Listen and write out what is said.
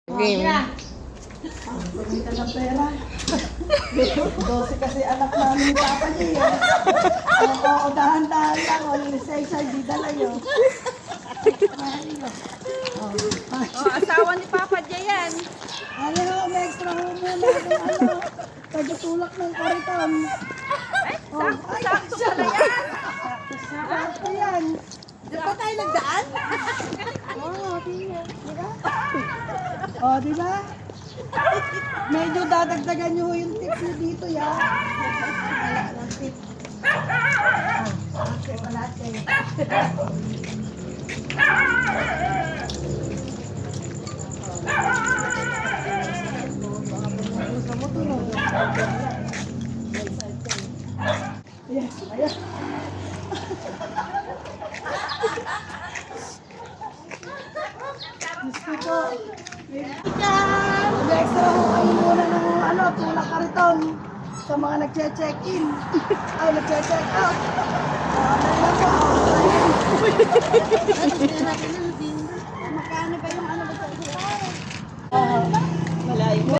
Game. Pagkita ng pera. 12 kasi anak namin ni Papa niya. Oo, dahan-dahan lang. Walang lisensya, hindi dala yun. Asawa ni Papa J yan. Ano, may extra ho muna kung ano. Pagkatulak ng kariton. Sakto pala yan. Sakto yan. Di ba tayo nagdaan? Oo, diba? Di ba? Medyo dadagdagan nyo yung tip nyo dito, ya. Wala lang tip. Okay, malate. Yes, ayan. Gusto ko. Extra ho kayo muna ng ano, tulak kariton sa mga nagche-check-in. Ay, nagche-check out. Ano lang po.